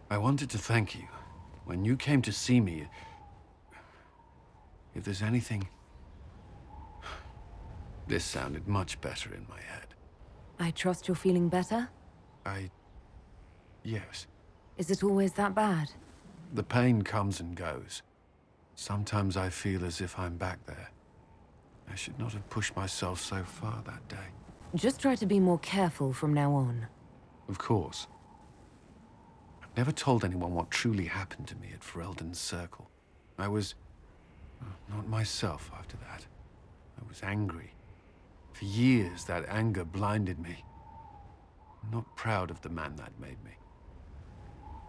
I wanted to thank you. When you came to see me, if there's anything... This sounded much better in my head. I trust you're feeling better? Yes. Is it always that bad? The pain comes and goes. Sometimes I feel as if I'm back there. I should not have pushed myself so far that day. Just try to be more careful from now on. Of course. I've never told anyone what truly happened to me at Ferelden's Circle. I was... not myself after that. I was angry. For years, that anger blinded me. I'm not proud of the man that made me.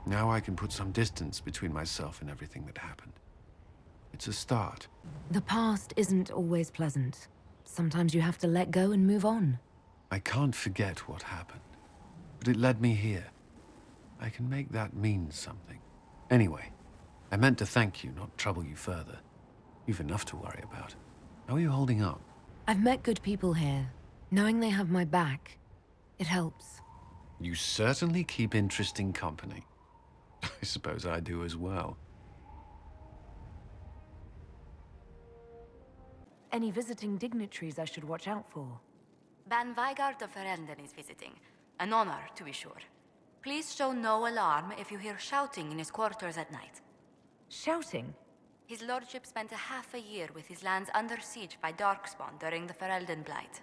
Now I can put some distance between myself and everything that happened. It's a start. The past isn't always pleasant. Sometimes you have to let go and move on. I can't forget what happened, but it led me here. I can make that mean something. Anyway, I meant to thank you, not trouble you further. You've enough to worry about. How are you holding up? I've met good people here. Knowing they have my back, it helps. You certainly keep interesting company. I suppose I do as well. Any visiting dignitaries I should watch out for? Ban Vigard of Ferelden is visiting. An honor, to be sure. Please show no alarm if you hear shouting in his quarters at night. Shouting? His lordship spent a half a year with his lands under siege by Darkspawn during the Ferelden Blight.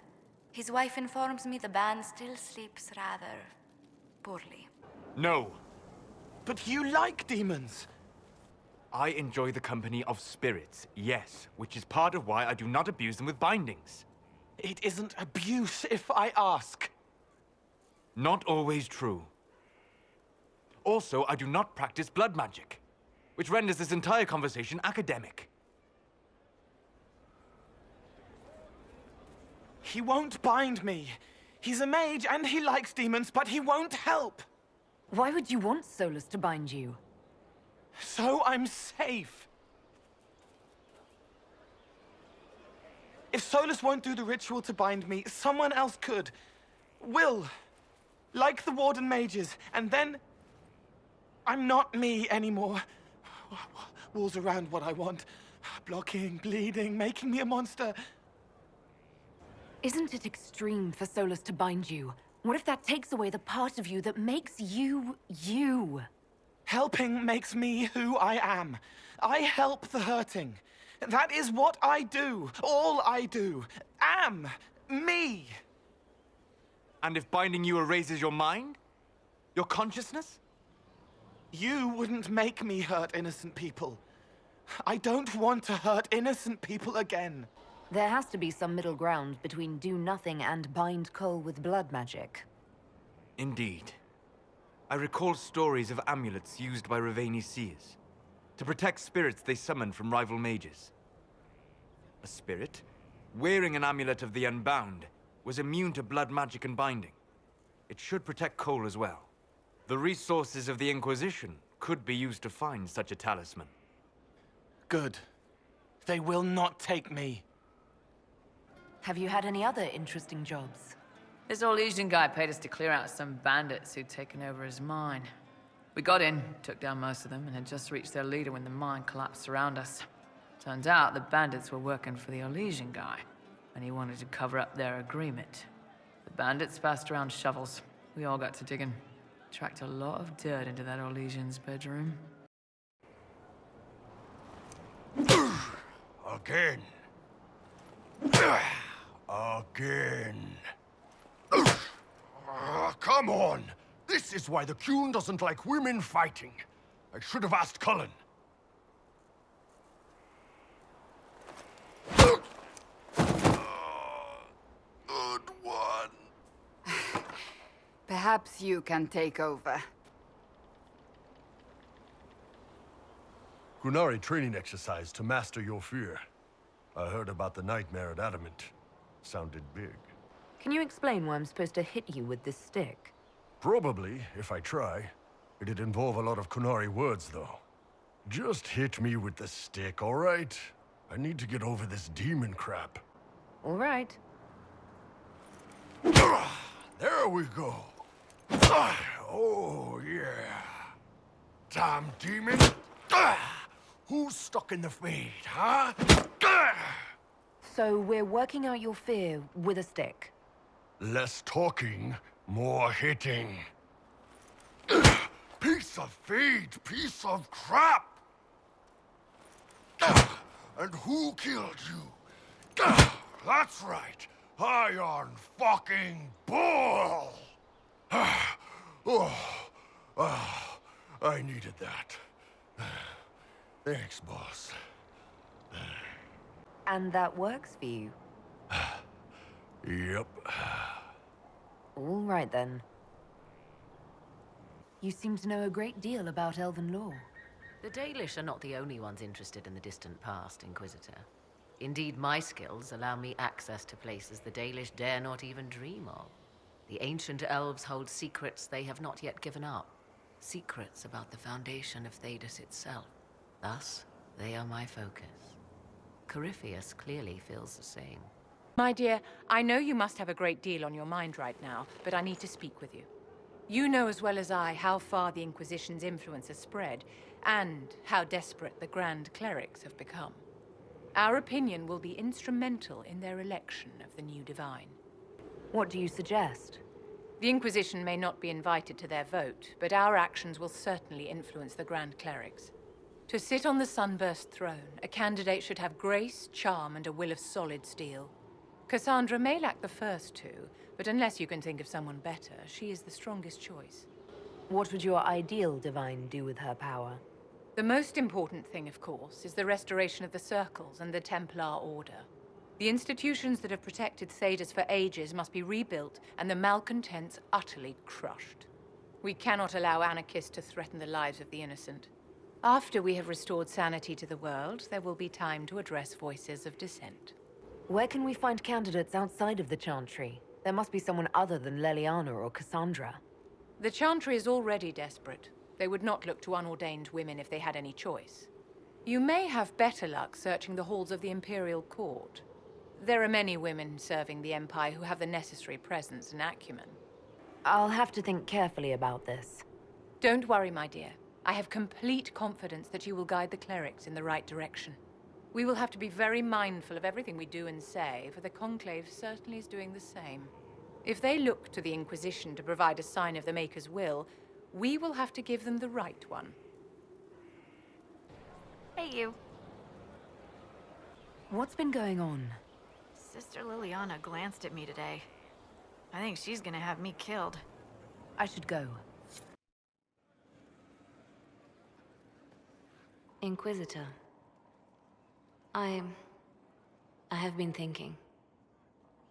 His wife informs me the Ban still sleeps rather... poorly. No. But you like demons! I enjoy the company of spirits, yes, which is part of why I do not abuse them with bindings. It isn't abuse if I ask. Not always true. Also, I do not practice blood magic, which renders this entire conversation academic. He won't bind me. He's a mage and he likes demons, but he won't help. Why would you want Solus to bind you? So I'm safe. If Solus won't do the ritual to bind me, someone else could. Will. Like the Warden mages, and then... I'm not me anymore. Walls around what I want. Blocking, bleeding, making me a monster. Isn't it extreme for Solus to bind you? What if that takes away the part of you that makes you, you? Helping makes me who I am. I help the hurting. That is what I do. All I do. Am. Me. And if binding you erases your mind? Your consciousness? You wouldn't make me hurt innocent people. I don't want to hurt innocent people again. There has to be some middle ground between do nothing and bind Cole with blood magic. Indeed. I recall stories of amulets used by Raveni seers to protect spirits they summoned from rival mages. A spirit, wearing an amulet of the Unbound, was immune to blood magic and binding. It should protect Cole as well. The resources of the Inquisition could be used to find such a talisman. Good. They will not take me. Have you had any other interesting jobs? This Orlesian guy paid us to clear out some bandits who'd taken over his mine. We got in, took down most of them, and had just reached their leader when the mine collapsed around us. Turns out the bandits were working for the Orlesian guy, and he wanted to cover up their agreement. The bandits passed around shovels. We all got to digging. Tracked a lot of dirt into that Orlesian's bedroom. Again. Again. Come on! This is why the Qun doesn't like women fighting. I should have asked Cullen. Good one. Perhaps you can take over. Qunari training exercise to master your fear. I heard about the nightmare at Adamant. Sounded big. Can you explain why I'm supposed to hit you with this stick? Probably, if I try. It'd involve a lot of Qunari words, though. Just hit me with the stick, all right? I need to get over this demon crap. All right. There we go. Oh, yeah. Damn demon! Who's stuck in the fade, huh? So we're working out your fear with a stick. Less talking, more hitting. Piece of feed, piece of crap! And who killed you? That's right, Iron fucking Bull! I needed that. Thanks, boss. And that works for you. Yep. All right then. You seem to know a great deal about elven law. The Dalish are not the only ones interested in the distant past, Inquisitor. Indeed, my skills allow me access to places the Dalish dare not even dream of. The ancient elves hold secrets they have not yet given up. Secrets about the foundation of Thedas itself. Thus, they are my focus. Corypheus clearly feels the same. My dear, I know you must have a great deal on your mind right now, but I need to speak with you. You know as well as I how far the Inquisition's influence has spread, and how desperate the Grand Clerics have become. Our opinion will be instrumental in their election of the new Divine. What do you suggest? The Inquisition may not be invited to their vote, but our actions will certainly influence the Grand Clerics. To sit on the Sunburst throne, a candidate should have grace, charm, and a will of solid steel. Cassandra may lack the first two, but unless you can think of someone better, she is the strongest choice. What would your ideal divine do with her power? The most important thing, of course, is the restoration of the Circles and the Templar Order. The institutions that have protected Thedas for ages must be rebuilt, and the malcontents utterly crushed. We cannot allow anarchists to threaten the lives of the innocent. After we have restored sanity to the world, there will be time to address voices of dissent. Where can we find candidates outside of the Chantry? There must be someone other than Leliana or Cassandra. The Chantry is already desperate. They would not look to unordained women if they had any choice. You may have better luck searching the halls of the Imperial Court. There are many women serving the Empire who have the necessary presence and acumen. I'll have to think carefully about this. Don't worry, my dear. I have complete confidence that you will guide the clerics in the right direction. We will have to be very mindful of everything we do and say, for the Conclave certainly is doing the same. If they look to the Inquisition to provide a sign of the Maker's will, we will have to give them the right one. Hey, you. What's been going on? Sister Liliana glanced at me today. I think she's gonna have me killed. I should go. Inquisitor. I have been thinking.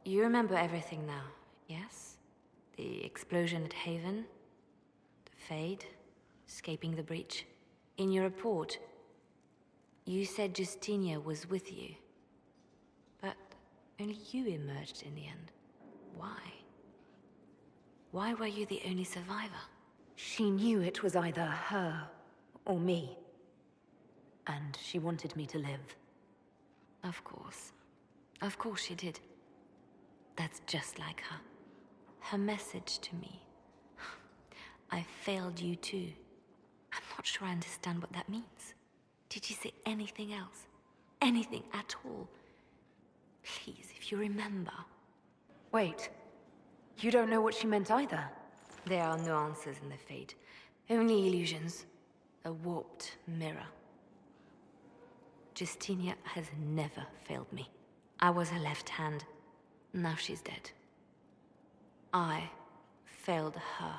You remember everything now, yes? The explosion at Haven, the Fade, escaping the breach. In your report, you said Justinia was with you. But only you emerged in the end. Why? Why were you the only survivor? She knew it was either her or me. And she wanted me to live. Of course. Of course she did. That's just like her. Her message to me. I failed you too. I'm not sure I understand what that means. Did she say anything else? Anything at all? Please, if you remember. Wait. You don't know what she meant either? There are no answers in the Fate. Only illusions. A warped mirror. Justinia has never failed me. I was her left hand. Now she's dead. I failed her.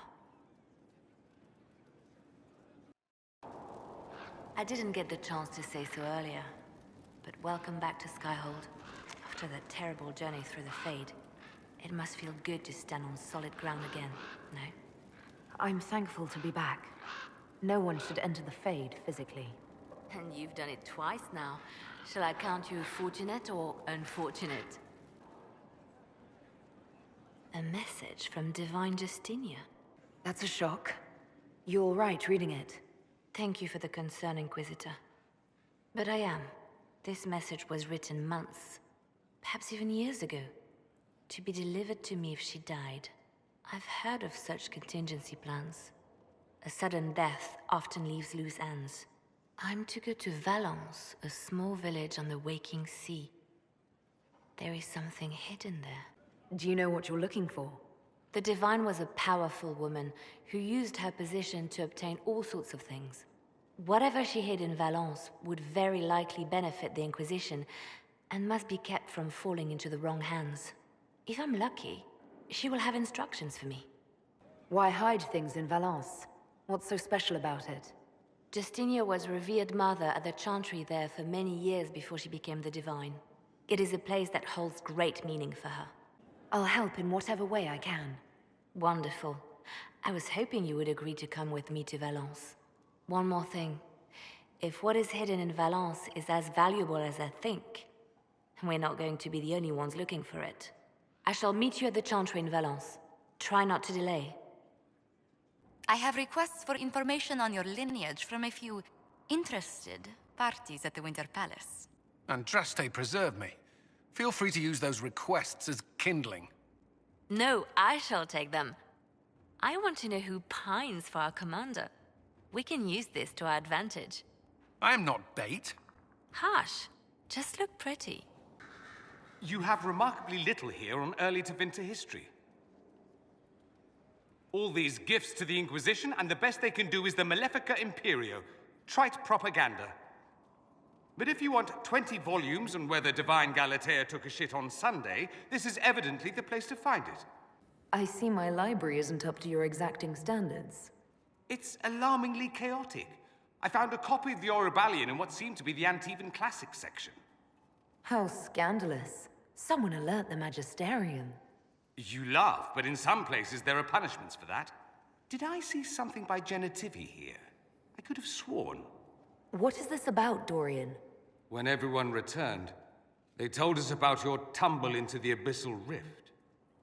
I didn't get the chance to say so earlier, but welcome back to Skyhold. After that terrible journey through the Fade, it must feel good to stand on solid ground again, no? I'm thankful to be back. No one should enter the Fade physically. And you've done it twice now. Shall I count you fortunate or unfortunate? A message from Divine Justinia. That's a shock. You're all right reading it. Thank you for the concern, Inquisitor. But I am. This message was written months, perhaps even years ago, to be delivered to me if she died. I've heard of such contingency plans. A sudden death often leaves loose ends. I'm to go to Valence, a small village on the waking sea. There is something hidden there. Do you know what you're looking for? The Divine was a powerful woman who used her position to obtain all sorts of things. Whatever she hid in Valence would very likely benefit the Inquisition and must be kept from falling into the wrong hands. If I'm lucky, she will have instructions for me. Why hide things in Valence? What's so special about it? Justinia was revered mother at the chantry there for many years before she became the Divine. It is a place that holds great meaning for her. I'll help in whatever way I can. Wonderful. I was hoping you would agree to come with me to Valence. One more thing. If what is hidden in Valence is as valuable as I think, we're not going to be the only ones looking for it. I shall meet you at the chantry in Valence. Try not to delay. I have requests for information on your lineage from a few interested parties at the Winter Palace. Andraste, preserve me. Feel free to use those requests as kindling. No, I shall take them. I want to know who pines for our commander. We can use this to our advantage. I am not bait. Hush. Just look pretty. You have remarkably little here on early to winter history. All these gifts to the Inquisition, and the best they can do is the Malefica Imperio. Trite propaganda. But if you want 20 volumes on whether Divine Galatea took a shit on Sunday, this is evidently the place to find it. I see my library isn't up to your exacting standards. It's alarmingly chaotic. I found a copy of the Oribalian in what seemed to be the Antivan Classics section. How scandalous. Someone alert the Magisterium. You laugh, but in some places there are punishments for that. Did I see something by Genitivi here? I could have sworn. What is this about, Dorian? When everyone returned, they told us about your tumble into the Abyssal Rift.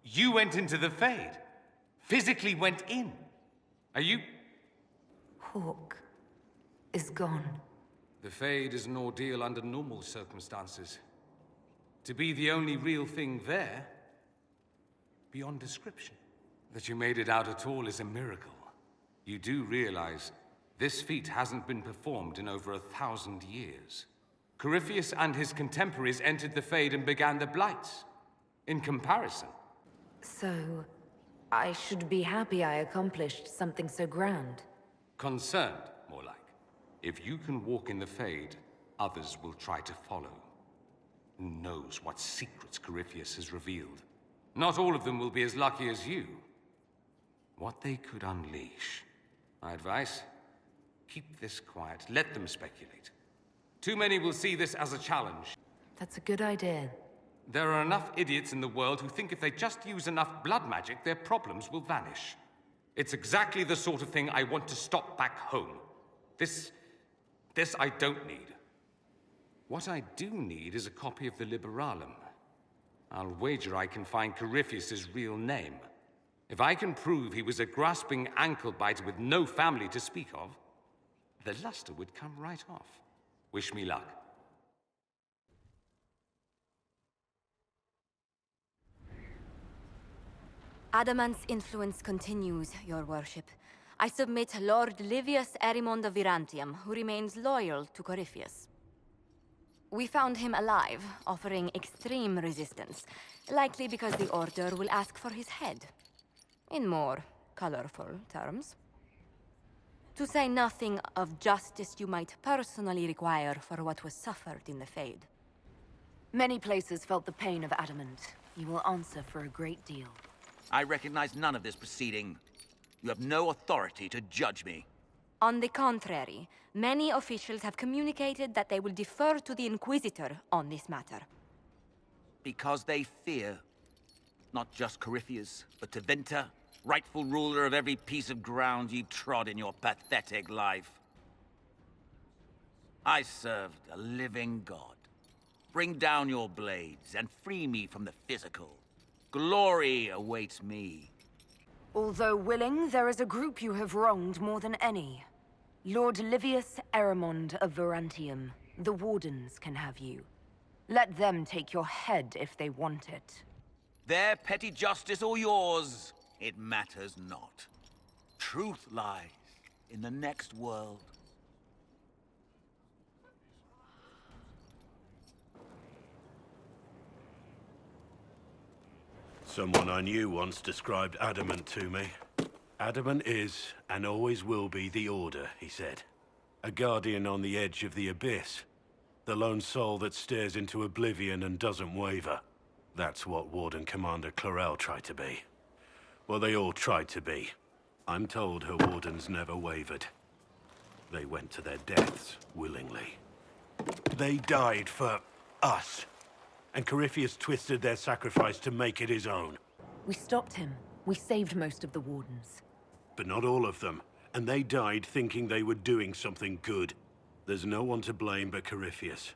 You went into the Fade. Physically went in. Are you... Hawk is gone. The Fade is an ordeal under normal circumstances. To be the only real thing there, beyond description. That you made it out at all is a miracle. You do realize this feat hasn't been performed in over 1,000 years. Corypheus and his contemporaries entered the Fade and began the Blights. In comparison. So, I should be happy I accomplished something so grand. Concerned, more like. If you can walk in the Fade, others will try to follow. Who knows what secrets Corypheus has revealed? Not all of them will be as lucky as you. What they could unleash. My advice? Keep this quiet. Let them speculate. Too many will see this as a challenge. That's a good idea. There are enough idiots in the world who think if they just use enough blood magic, their problems will vanish. It's exactly the sort of thing I want to stop back home. This I don't need. What I do need is a copy of the Liberalum. I'll wager I can find Corypheus's real name. If I can prove he was a grasping ankle-biter with no family to speak of, the luster would come right off. Wish me luck. Adamant's influence continues, your worship. I submit Lord Livius Erimond of Virantium, who remains loyal to Corypheus. We found him alive, offering extreme resistance, likely because the Order will ask for his head. In more colorful terms. To say nothing of justice you might personally require for what was suffered in the Fade. Many places felt the pain of Adamant. You will answer for a great deal. I recognize none of this proceeding. You have no authority to judge me. On the contrary, many officials have communicated that they will defer to the Inquisitor on this matter. Because they fear. Not just Corypheus, but Tevinter, rightful ruler of every piece of ground ye trod in your pathetic life. I served a living god. Bring down your blades and free me from the physical. Glory awaits me. Although willing, there is a group you have wronged more than any. Lord Livius Erimond of Virantium. The Wardens can have you. Let them take your head if they want it. Their petty justice or yours, it matters not. Truth lies in the next world. Someone I knew once described Adamant to me. Adamant is, and always will be, the Order, he said. A guardian on the edge of the abyss. The lone soul that stares into oblivion and doesn't waver. That's what Warden Commander Clarel tried to be. Well, they all tried to be. I'm told her wardens never wavered. They went to their deaths willingly. They died for us. And Corypheus twisted their sacrifice to make it his own. We stopped him. We saved most of the Wardens. But not all of them. And they died thinking they were doing something good. There's no one to blame but Corypheus.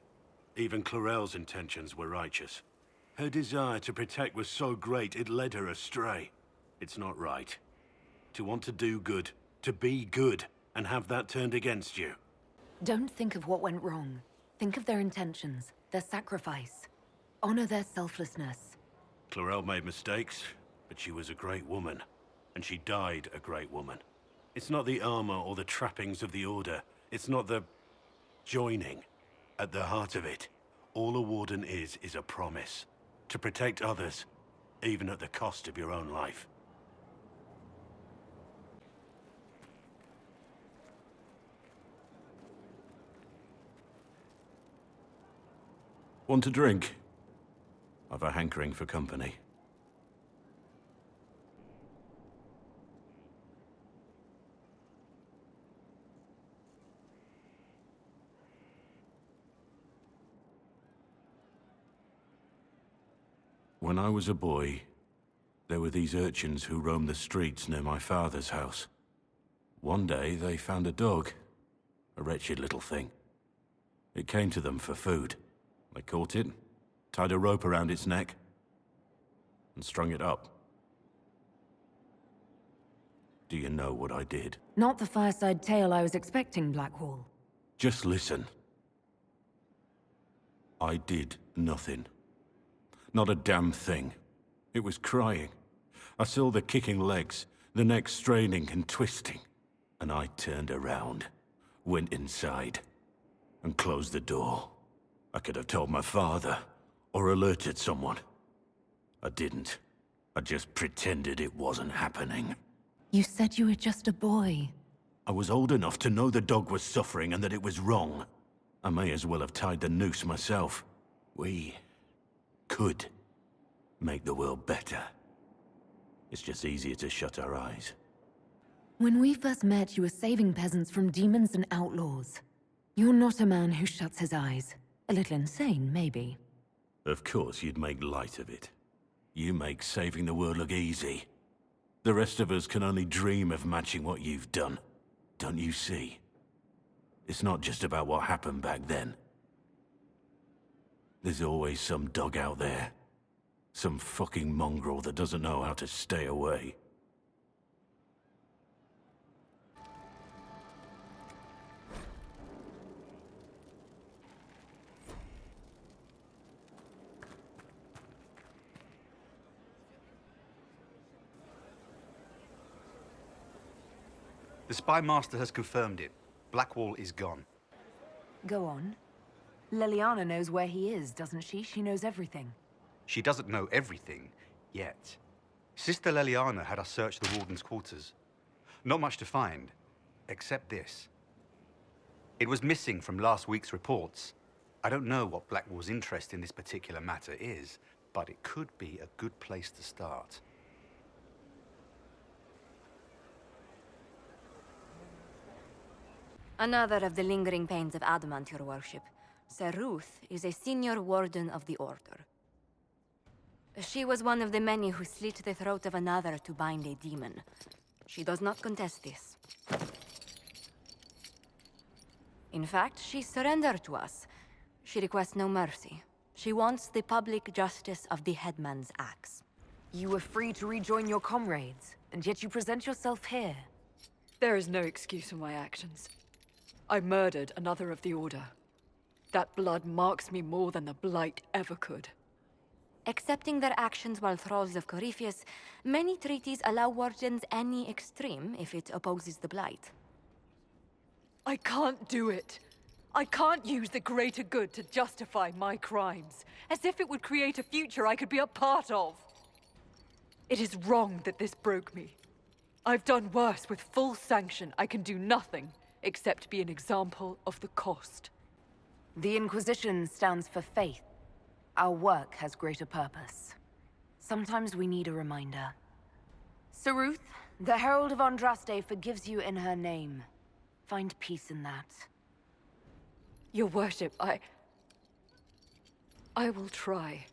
Even Clarel's intentions were righteous. Her desire to protect was so great it led her astray. It's not right. To want to do good, to be good, and have that turned against you. Don't think of what went wrong. Think of their intentions, their sacrifice. Honor their selflessness. Clarel made mistakes, but she was a great woman. And she died a great woman. It's not the armor or the trappings of the Order. It's not the joining. At the heart of it, all a Warden is a promise. To protect others, even at the cost of your own life. Want a drink? I've a hankering for company. When I was a boy, there were these urchins who roamed the streets near my father's house. One day, they found a dog. A wretched little thing. It came to them for food. They caught it, tied a rope around its neck, and strung it up. Do you know what I did? Not the fireside tale I was expecting, Blackwall. Just listen. I did nothing. Not a damn thing. It was crying. I saw the kicking legs, the neck straining and twisting. And I turned around, went inside, and closed the door. I could have told my father, or alerted someone. I didn't. I just pretended it wasn't happening. You said you were just a boy. I was old enough to know the dog was suffering and that it was wrong. I may as well have tied the noose myself. We could make the world better. It's just easier to shut our eyes. When we first met, you were saving peasants from demons and outlaws. You're not a man who shuts his eyes. A little insane, maybe. Of course you'd make light of it. You make saving the world look easy. The rest of us can only dream of matching what you've done. Don't you see? It's not just about what happened back then. There's always some dog out there. Some fucking mongrel that doesn't know how to stay away. The Spy Master has confirmed it. Blackwall is gone. Go on. Liliana knows where he is, doesn't she? She knows everything. She doesn't know everything, yet. Sister Liliana had us search the Warden's quarters. Not much to find, except this. It was missing from last week's reports. I don't know what Blackwall's interest in this particular matter is, but it could be a good place to start. Another of the lingering pains of Adamant, your worship. Sir Ruth is a senior warden of the Order. She was one of the many who slit the throat of another to bind a demon. She does not contest this. In fact, she surrendered to us. She requests no mercy. She wants the public justice of the headman's axe. You were free to rejoin your comrades, and yet you present yourself here. There is no excuse for my actions. I murdered another of the Order. That blood marks me more than the Blight ever could. Accepting their actions while thralls of Corypheus, many treaties allow wardens any extreme if it opposes the Blight. I can't do it. I can't use the greater good to justify my crimes, as if it would create a future I could be a part of. It is wrong that this broke me. I've done worse with full sanction. I can do nothing except be an example of the cost. The Inquisition stands for faith. Our work has greater purpose. Sometimes we need a reminder. Saruth, the Herald of Andraste forgives you in her name. Find peace in that. Your worship, I will try.